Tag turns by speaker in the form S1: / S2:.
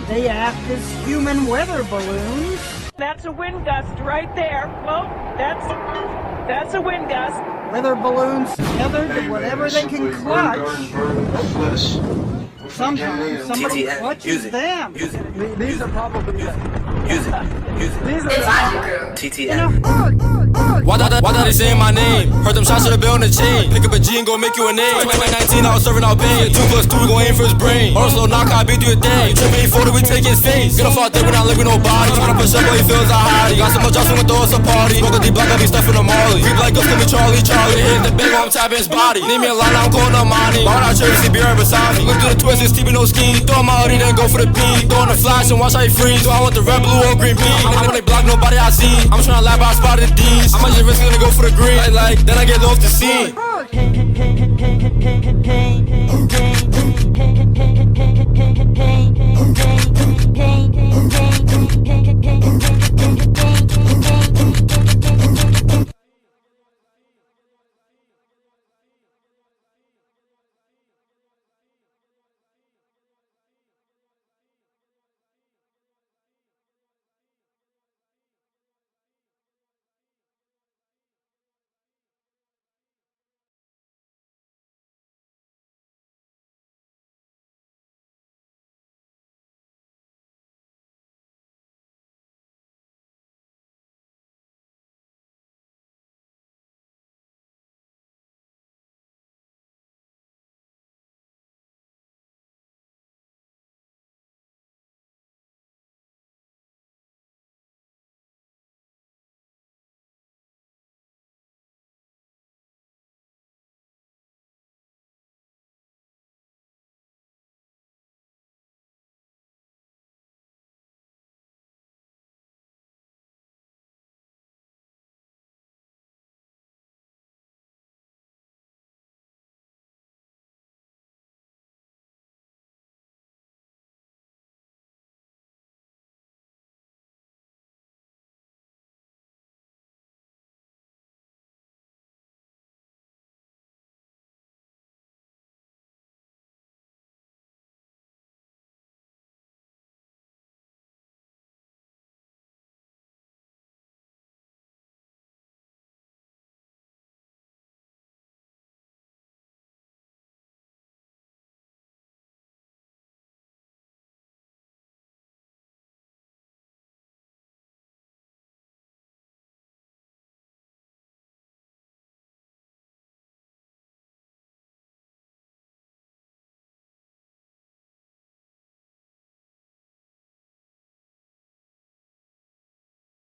S1: They act as human weather balloons.
S2: That's a wind gust right there. Well, that's a wind gust.
S1: Weather balloons tethered to whatever they can clutch. Sometimes somebody clutches them.
S3: These are probably
S4: Use it.
S3: these are
S4: TTF.
S5: Why they saying my name? Heard them shots to the bill on the chain. Pick up a G and go make you a name. 2019, I was serving out pain. 2 plus 2, we gon' aim for his brain. On a slow knock, I beat you a day. Trippin' 840, we take his face. Get off out there, we not living nobody. Tryna push up, but he feels a hottie. Got so much else, we gon' throw us a party. Smoke a deep black, I be stuffing the Marley. Creep like Gust, give me Charlie. Hit the big one, I'm tapping his body. Need me a line, I'm calling up money. Why would I cherry see beer right beside me? Look through the twist, it's keeping no ski. Throw my hoodie, then go for the P. Throw on the flash and watch how he freeze. Do I want the red, blue, or green bean? I'm on they block, nobody I see. I'm tryna lap, I spotted the D's. I might just risk gonna go for the green. Like, then I get low off the scene.